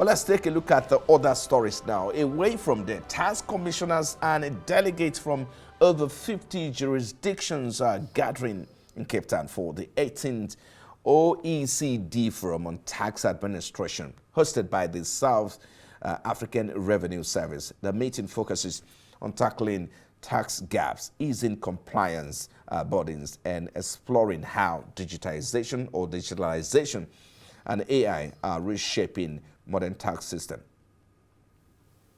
Well, let's take a look at the other stories now. Away from the tax commissioners and delegates from over 50 jurisdictions are gathering in Cape Town for the 18th OECD Forum on Tax Administration, hosted by the South African Revenue Service. The meeting focuses on tackling tax gaps, easing compliance burdens, and exploring how digitalization and AI are reshaping modern tax system.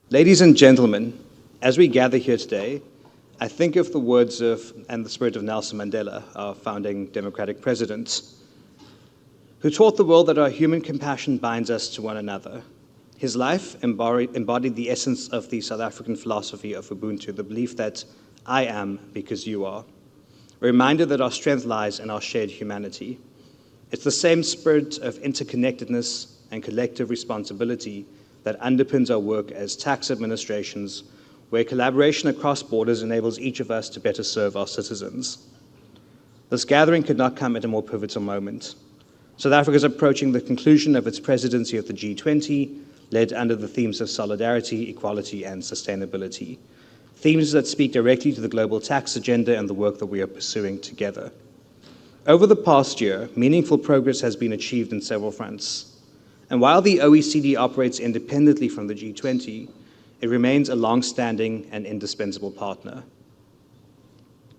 Ladies and gentlemen, as we gather here today, I think of the words of and the spirit of Nelson Mandela, our founding democratic president, who taught the world that our human compassion binds us to one another. His life embodied the essence of the South African philosophy of Ubuntu, the belief that I am because you are, a reminder that our strength lies in our shared humanity. It's the same spirit of interconnectedness and collective responsibility that underpins our work as tax administrations, where collaboration across borders enables each of us to better serve our citizens. This gathering could not come at a more pivotal moment. South Africa is approaching the conclusion of its presidency of the G20, led under the themes of solidarity, equality, and sustainability, themes that speak directly to the global tax agenda and the work that we are pursuing together. Over the past year, meaningful progress has been achieved in several fronts. And while the OECD operates independently from the G20, it remains a long-standing and indispensable partner.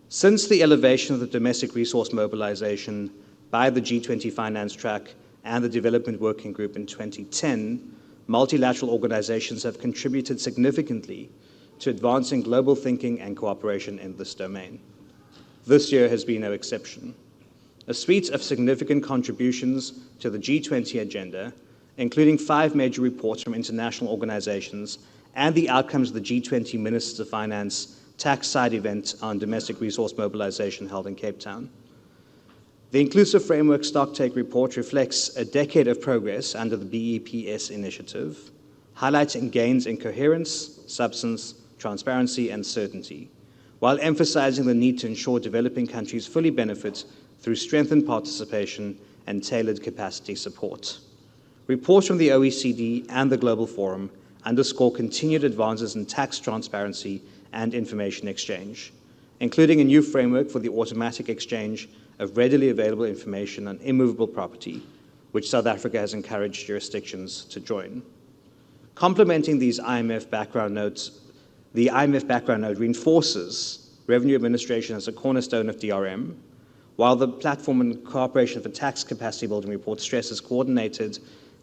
Since the elevation of the domestic resource mobilization by the G20 Finance Track and the Development Working Group in 2010, multilateral organizations have contributed significantly to advancing global thinking and cooperation in this domain. This year has been no exception. A suite of significant contributions to the G20 agenda, including 5 major reports from international organizations and the outcomes of the G20 Ministers of Finance tax side event on domestic resource mobilization held in Cape Town. The Inclusive Framework Stocktake report reflects a decade of progress under the BEPS initiative, highlighting gains in coherence, substance, transparency, and certainty, while emphasizing the need to ensure developing countries fully benefit through strengthened participation and tailored capacity support. Reports from the OECD and the Global Forum underscore continued advances in tax transparency and information exchange, including a new framework for the automatic exchange of readily available information on immovable property, which South Africa has encouraged jurisdictions to join. Complementing these IMF background notes, the IMF background note reinforces revenue administration as a cornerstone of DRM, while the Platform and Cooperation for Tax Capacity Building report stresses coordinated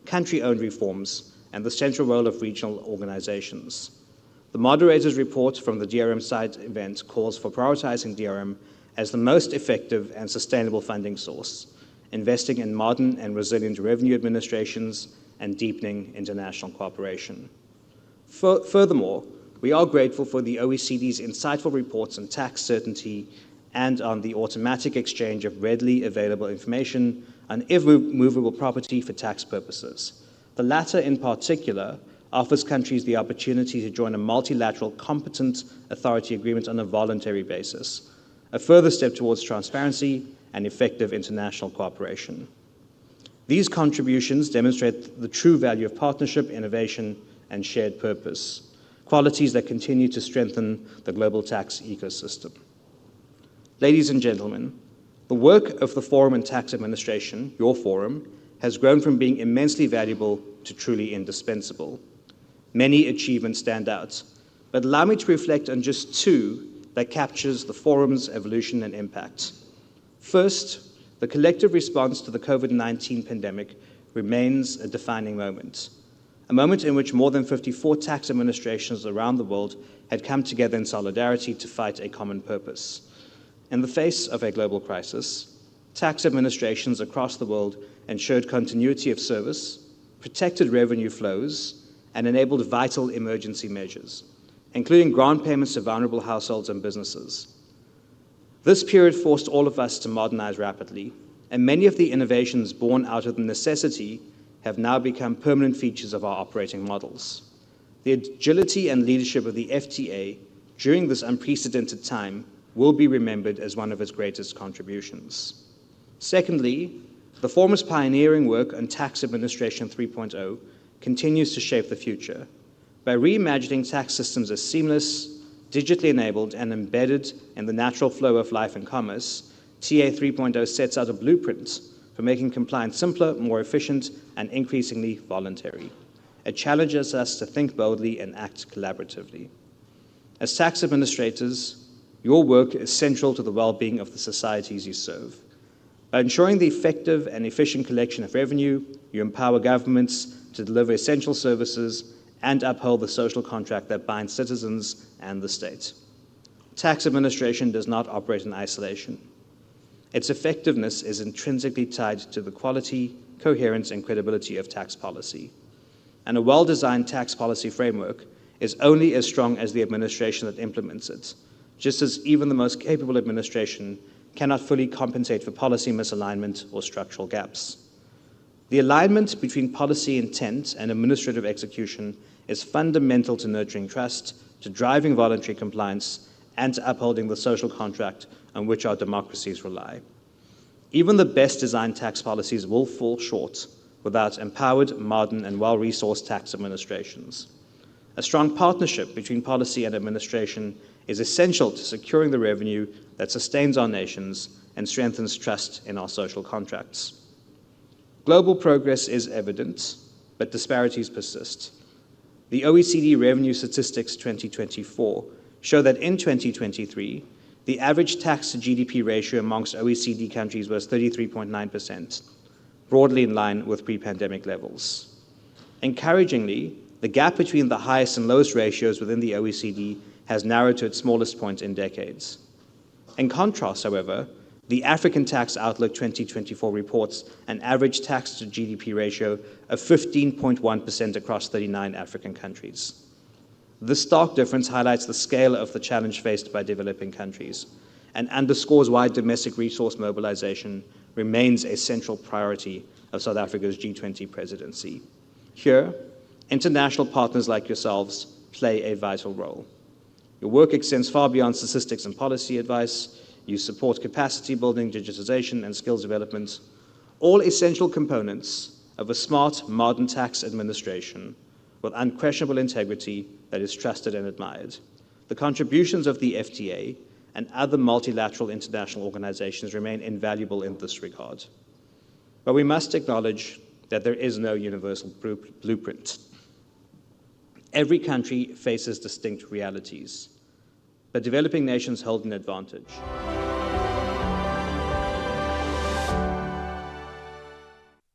country-owned reforms and the central role of regional organizations. The moderator's report from the DRM side event calls for prioritizing DRM as the most effective and sustainable funding source, investing in modern and resilient revenue administrations and deepening international cooperation. Furthermore, we are grateful for the OECD's insightful reports on tax certainty and on the automatic exchange of readily available information on immovable property for tax purposes. The latter, in particular, offers countries the opportunity to join a multilateral competent authority agreement on a voluntary basis, a further step towards transparency and effective international cooperation. These contributions demonstrate the true value of partnership, innovation, and shared purpose, qualities that continue to strengthen the global tax ecosystem. Ladies and gentlemen, the work of the Forum and Tax Administration, your forum, has grown from being immensely valuable to truly indispensable. Many achievements stand out, but allow me to reflect on just 2 that captures the forum's evolution and impact. First, the collective response to the COVID-19 pandemic remains a defining moment, a moment in which more than 54 tax administrations around the world had come together in solidarity to fight a common purpose. In the face of a global crisis, tax administrations across the world ensured continuity of service, protected revenue flows, and enabled vital emergency measures, including grant payments to vulnerable households and businesses. This period forced all of us to modernize rapidly, and many of the innovations born out of the necessity have now become permanent features of our operating models. The agility and leadership of the FTA during this unprecedented time will be remembered as one of its greatest contributions. Secondly, the forum's pioneering work on Tax Administration 3.0 continues to shape the future by reimagining tax systems as seamless, digitally enabled, and embedded in the natural flow of life and commerce. TA 3.0 sets out a blueprint for making compliance simpler, more efficient, and increasingly voluntary. It challenges us to think boldly and act collaboratively. As tax administrators, your work is central to the well-being of the societies you serve. By ensuring the effective and efficient collection of revenue, you empower governments to deliver essential services and uphold the social contract that binds citizens and the state. Tax administration does not operate in isolation. Its effectiveness is intrinsically tied to the quality, coherence, and credibility of tax policy. And a well-designed tax policy framework is only as strong as the administration that implements it, just as even the most capable administration cannot fully compensate for policy misalignment or structural gaps. The alignment between policy intent and administrative execution is fundamental to nurturing trust, to driving voluntary compliance, and to upholding the social contract on which our democracies rely. Even the best designed tax policies will fall short without empowered, modern, and well-resourced tax administrations. A strong partnership between policy and administration is essential to securing the revenue that sustains our nations and strengthens trust in our social contracts. Global progress is evident, but disparities persist. The OECD Revenue Statistics 2024 show that in 2023, the average tax to GDP ratio amongst OECD countries was 33.9%, broadly in line with pre-pandemic levels. Encouragingly, the gap between the highest and lowest ratios within the OECD has narrowed to its smallest point in decades. In contrast, however, the African Tax Outlook 2024 reports an average tax to GDP ratio of 15.1% across 39 African countries. This stark difference highlights the scale of the challenge faced by developing countries and underscores why domestic resource mobilization remains a central priority of South Africa's G20 presidency. Here, international partners like yourselves play a vital role. Your work extends far beyond statistics and policy advice. You support capacity building, digitization, and skills development, all essential components of a smart, modern tax administration with unquestionable integrity that is trusted and admired. The contributions of the FTA and other multilateral international organizations remain invaluable in this regard. But we must acknowledge that there is no universal blueprint. Every country faces distinct realities, but developing nations hold an advantage.